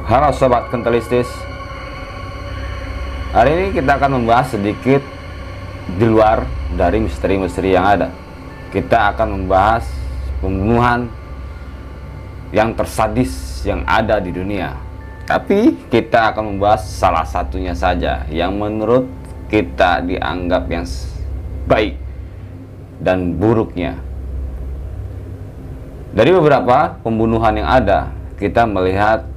Halo Sobat Kentelistis. Hari ini kita akan membahas sedikit di luar dari misteri-misteri yang ada. Kita akan membahas pembunuhan yang tersadis yang ada di dunia. Tapi kita akan membahas salah satunya saja yang menurut kita dianggap yang baik dan buruknya. Dari beberapa pembunuhan yang ada, kita melihat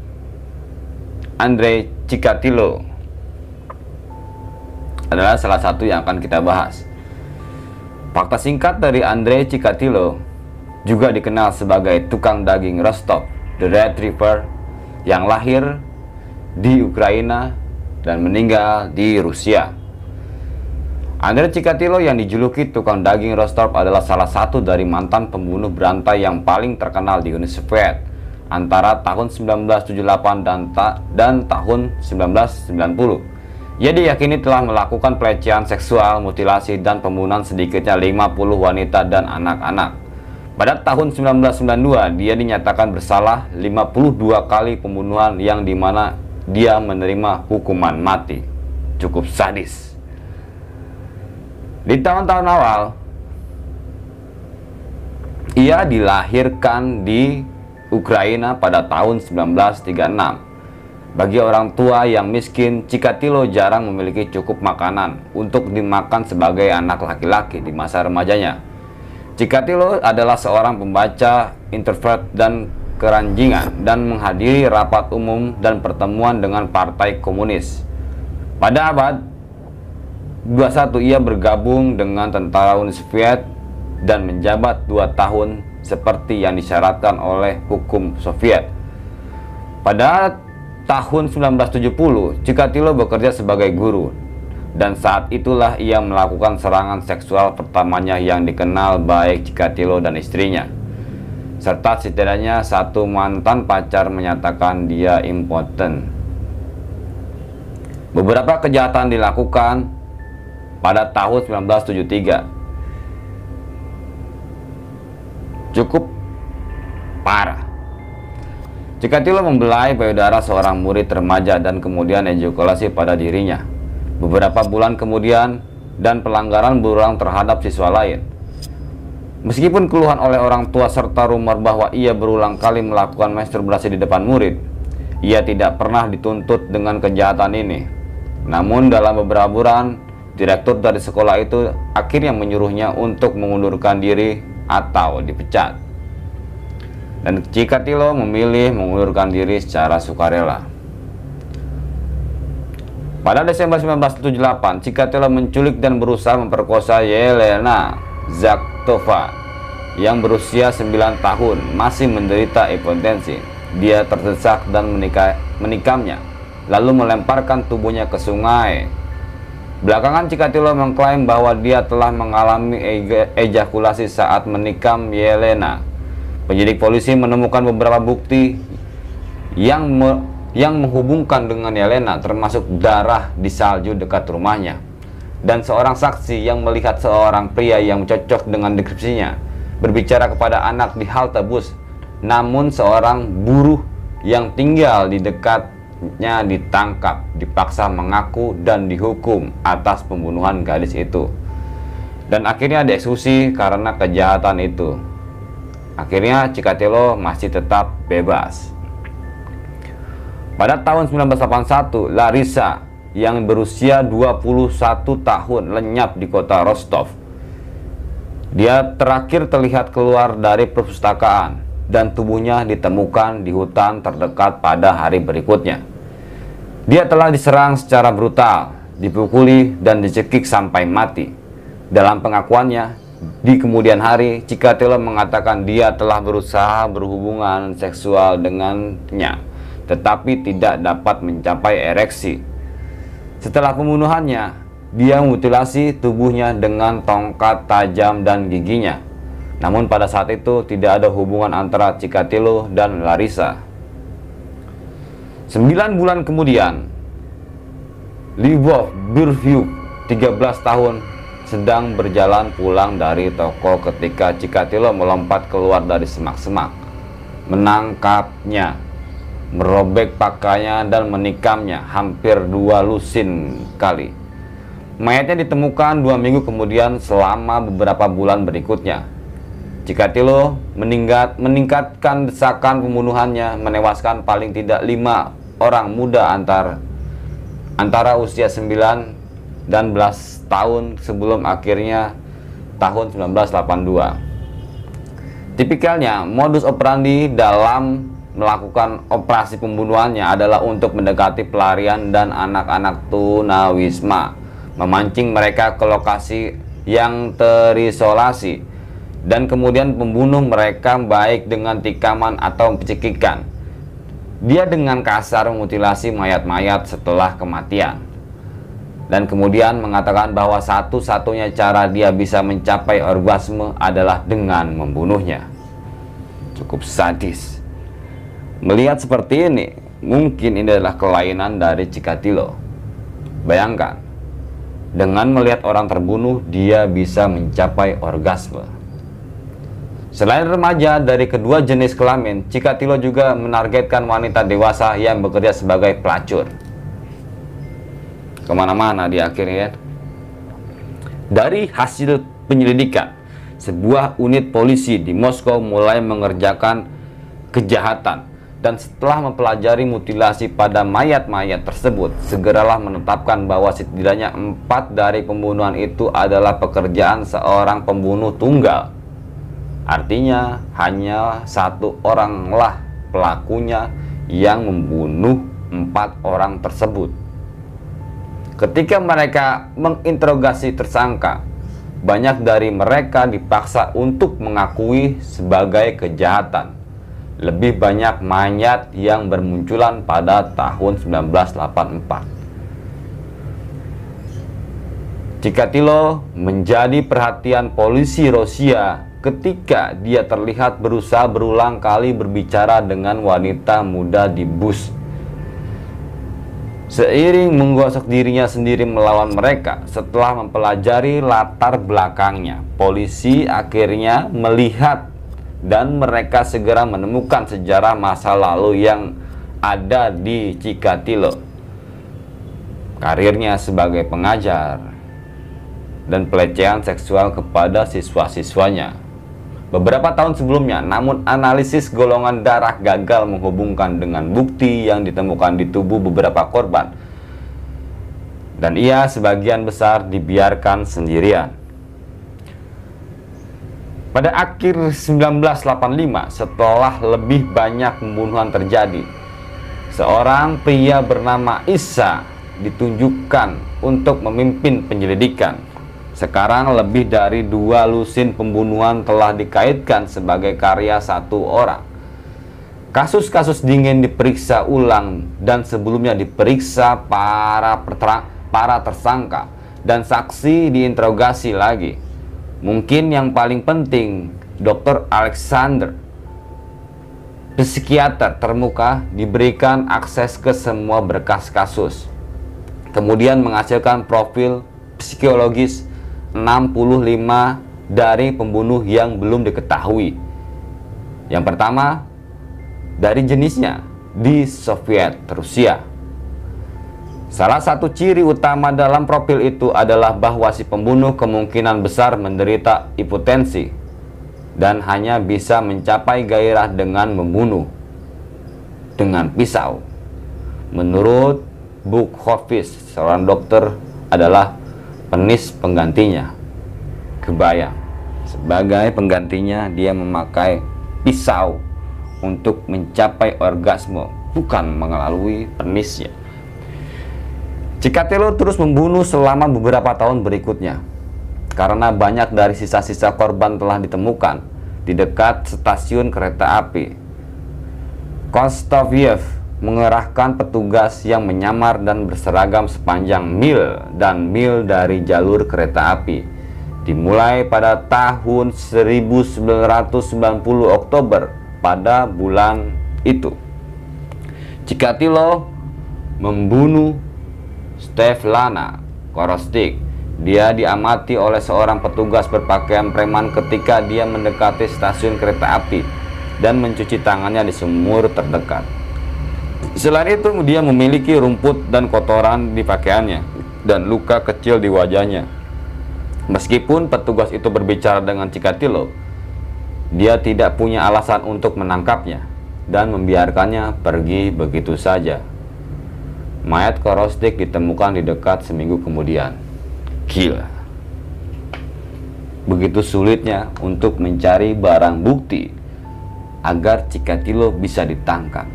Andrei Chikatilo adalah salah satu yang akan kita bahas. Fakta singkat dari Andrei Chikatilo, juga dikenal sebagai tukang daging Rostov, The Red Reaper, yang lahir di Ukraina dan meninggal di Rusia. Andrei Chikatilo yang dijuluki tukang daging Rostov adalah salah satu dari mantan pembunuh berantai yang paling terkenal di Uni Soviet antara tahun 1978 dan tahun 1990. Ia diyakini telah melakukan pelecehan seksual, mutilasi, dan pembunuhan sedikitnya 50 wanita dan anak-anak. Pada tahun 1992, dia dinyatakan bersalah 52 kali pembunuhan yang dimana dia menerima hukuman mati. Cukup sadis. Di tahun-tahun awal, ia dilahirkan di Ukraina pada tahun 1936. Bagi orang tua yang miskin, Chikatilo jarang memiliki cukup makanan untuk dimakan sebagai anak laki-laki di masa remajanya. Chikatilo adalah seorang pembaca introvert dan keranjingan dan menghadiri rapat umum dan pertemuan dengan Partai Komunis. Pada abad 21 ia bergabung dengan tentara Uni Soviet dan menjabat 2 tahun seperti yang disyaratkan oleh hukum Soviet. Pada tahun 1970, Chikatilo bekerja sebagai guru, dan saat itulah ia melakukan serangan seksual pertamanya yang dikenal baik Chikatilo dan istrinya, serta setidaknya satu mantan pacar menyatakan dia impoten. Beberapa kejahatan dilakukan pada tahun 1973. Cukup parah. Chikatilo membelai payudara seorang murid remaja dan kemudian ejakulasi pada dirinya. Beberapa bulan kemudian, dan pelanggaran berulang terhadap siswa lain. Meskipun keluhan oleh orang tua serta rumor bahwa ia berulang kali melakukan masturbasi di depan murid, ia tidak pernah dituntut dengan kejahatan ini. Namun dalam beberapa bulan, direktur dari sekolah itu akhirnya menyuruhnya untuk mengundurkan diri atau dipecat, dan Chikatilo memilih mengundurkan diri secara sukarela. Pada Desember 1978, Chikatilo menculik dan berusaha memperkosa Yelena Zakhtova yang berusia 9 tahun, masih menderita impotensi. Dia terdesak dan menikamnya, lalu melemparkan tubuhnya ke sungai. Belakangan Chikatilo mengklaim bahwa dia telah mengalami ejakulasi saat menikam Yelena. Penyidik polisi menemukan beberapa bukti yang menghubungkan dengan Yelena, termasuk darah di salju dekat rumahnya, dan seorang saksi yang melihat seorang pria yang cocok dengan deskripsinya berbicara kepada anak di halte bus. Namun seorang buruh yang tinggal di dekatnya ditangkap, dipaksa mengaku dan dihukum atas pembunuhan gadis itu, dan akhirnya dieksekusi karena kejahatan itu. Akhirnya Chikatilo masih tetap bebas. Pada tahun 1981, Larisa yang berusia 21 tahun lenyap di kota Rostov. Dia terakhir terlihat keluar dari perpustakaan dan tubuhnya ditemukan di hutan terdekat pada hari berikutnya. Dia telah diserang secara brutal, dipukuli, dan dicekik sampai mati. Dalam pengakuannya, di kemudian hari, Chikatilo mengatakan dia telah berusaha berhubungan seksual dengannya, tetapi tidak dapat mencapai ereksi. Setelah pembunuhannya, dia mutilasi tubuhnya dengan tongkat tajam dan giginya. Namun pada saat itu tidak ada hubungan antara Chikatilo dan Larisa. 9 bulan kemudian, Lyubov Burvyuk, 13 tahun, sedang berjalan pulang dari toko ketika Chikatilo melompat keluar dari semak-semak, menangkapnya. merobek pakaiannya dan menikamnya hampir 2 lusin kali. Mayatnya ditemukan 2 minggu kemudian selama beberapa bulan berikutnya. Chikatilo meningkatkan desakan pembunuhannya, menewaskan paling tidak 5 orang muda antara usia 9 dan 11 tahun sebelum akhirnya tahun 1982. Tipikalnya, modus operandi dalam melakukan operasi pembunuhannya adalah untuk mendekati pelarian dan anak-anak tunawisma, memancing mereka ke lokasi yang terisolasi, dan kemudian membunuh mereka baik dengan tikaman atau pencekikan. Dia dengan kasar memutilasi mayat-mayat setelah kematian, dan kemudian mengatakan bahwa satu-satunya cara dia bisa mencapai orgasme adalah dengan membunuhnya. Cukup sadis. Melihat seperti ini, mungkin ini adalah kelainan dari Chikatilo. Bayangkan, dengan melihat orang terbunuh, dia bisa mencapai orgasme. Selain remaja dari kedua jenis kelamin, Chikatilo juga menargetkan wanita dewasa yang bekerja sebagai pelacur. Kemana-mana di akhirnya. Dari hasil penyelidikan, sebuah unit polisi di Moskow mulai mengerjakan kejahatan, dan setelah mempelajari mutilasi pada mayat-mayat tersebut, segeralah menetapkan bahwa setidaknya 4 dari pembunuhan itu adalah pekerjaan seorang pembunuh tunggal. Artinya hanya 1 oranglah pelakunya yang membunuh 4 orang tersebut. Ketika mereka menginterogasi tersangka, banyak dari mereka dipaksa untuk mengakui sebagai kejahatan. Lebih banyak mayat yang bermunculan pada tahun 1984. Chikatilo menjadi perhatian polisi Rusia ketika dia terlihat berusaha berulang kali berbicara dengan wanita muda di bus. Seiring menggosok dirinya sendiri melawan mereka, setelah mempelajari latar belakangnya, polisi akhirnya melihat dan mereka segera menemukan sejarah masa lalu yang ada di Chikatilo. Karirnya sebagai pengajar dan pelecehan seksual kepada siswa-siswanya beberapa tahun sebelumnya, namun analisis golongan darah gagal menghubungkan dengan bukti yang ditemukan di tubuh beberapa korban, dan ia sebagian besar dibiarkan sendirian. Pada akhir 1985, setelah lebih banyak pembunuhan terjadi, seorang pria bernama Isa ditunjukkan untuk memimpin penyelidikan. Sekarang lebih dari 2 lusin pembunuhan telah dikaitkan sebagai karya 1 orang. Kasus-kasus dingin diperiksa ulang dan sebelumnya diperiksa para tersangka dan saksi diinterogasi lagi. Mungkin yang paling penting, Dr. Alexander, psikiater termuka, diberikan akses ke semua berkas kasus. Kemudian menghasilkan profil psikologis 65 dari pembunuh yang belum diketahui. Yang pertama, dari jenisnya di Soviet Rusia. Salah satu ciri utama dalam profil itu adalah bahwa si pembunuh kemungkinan besar menderita hipotensi dan hanya bisa mencapai gairah dengan membunuh dengan pisau. Menurut Bukhovic, seorang dokter, adalah penis penggantinya. Kebayang, sebagai penggantinya dia memakai pisau untuk mencapai orgasme, bukan melalui penisnya. Chikatilo terus membunuh selama beberapa tahun berikutnya, karena banyak dari sisa-sisa korban telah ditemukan di dekat stasiun kereta api. Kostoviev mengerahkan petugas yang menyamar dan berseragam sepanjang mil dan mil dari jalur kereta api. Dimulai pada tahun 1990 Oktober pada bulan itu, Chikatilo membunuh Svetlana Korostik. Dia diamati oleh seorang petugas berpakaian preman ketika dia mendekati stasiun kereta api dan mencuci tangannya di sumur terdekat. Selain itu, dia memiliki rumput dan kotoran di pakaiannya dan luka kecil di wajahnya. Meskipun petugas itu berbicara dengan Chikatilo, dia tidak punya alasan untuk menangkapnya dan membiarkannya pergi begitu saja. Mayat Korostik ditemukan di dekat seminggu kemudian. Gila. Begitu sulitnya untuk mencari barang bukti agar Chikatilo bisa ditangkap.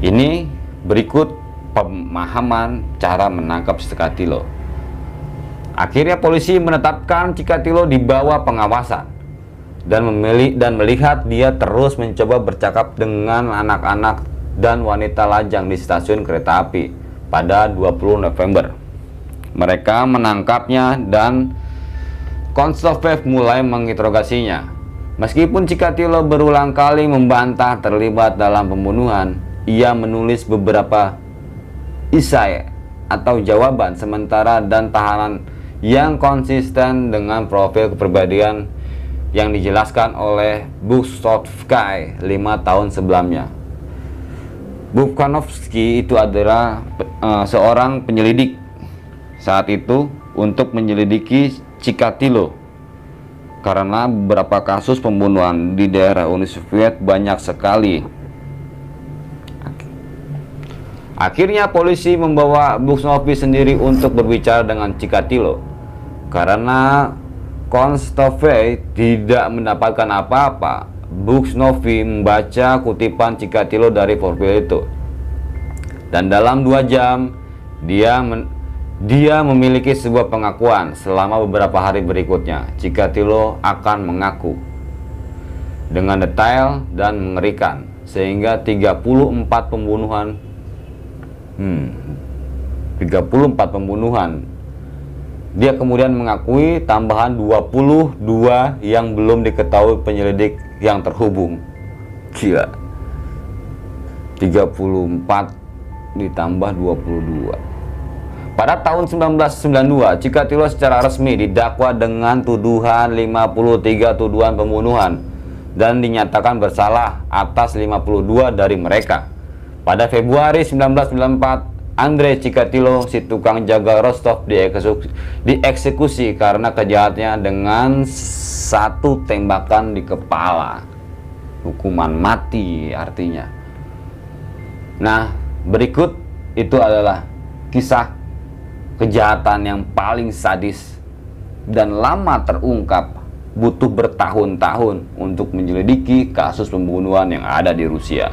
Ini berikut pemahaman cara menangkap Chikatilo. Akhirnya polisi menetapkan Chikatilo di bawah pengawasan dan melihat dia terus mencoba bercakap dengan anak-anak dan wanita lajang di stasiun kereta api pada 20 November. Mereka menangkapnya dan Konstovev mulai menginterogasinya. Meskipun Chikatilo berulang kali membantah terlibat dalam pembunuhan, ia menulis beberapa isai atau jawaban sementara dan tahanan yang konsisten dengan profil kepribadian yang dijelaskan oleh Bukovsky 5 tahun sebelumnya. Bukovsky itu adalah seorang penyelidik saat itu untuk menyelidiki Chikatilo karena beberapa kasus pembunuhan di daerah Uni Soviet banyak sekali. Akhirnya polisi membawa Bukovsky sendiri untuk berbicara dengan Chikatilo karena Konstovev tidak mendapatkan apa-apa. Bukovsky membaca kutipan Chikatilo dari profil itu, dan dalam 2 jam dia memiliki sebuah pengakuan. Selama beberapa hari berikutnya, Chikatilo akan mengaku dengan detail dan mengerikan, sehingga 34 pembunuhan 34 pembunuhan. Dia kemudian mengakui tambahan 22 yang belum diketahui penyelidik yang terhubung. Gila. 34 ditambah 22. Pada tahun 1992, Chikatilo secara resmi didakwa dengan tuduhan 53 tuduhan pembunuhan dan dinyatakan bersalah atas 52 dari mereka. Pada Februari 1994, Andrei Chikatilo, si tukang jaga Rostov, dieksekusi karena kejahatannya dengan 1 tembakan di kepala. Hukuman mati artinya. Nah, berikut itu adalah kisah kejahatan yang paling sadis dan lama terungkap, butuh bertahun-tahun untuk menyelidiki kasus pembunuhan yang ada di Rusia.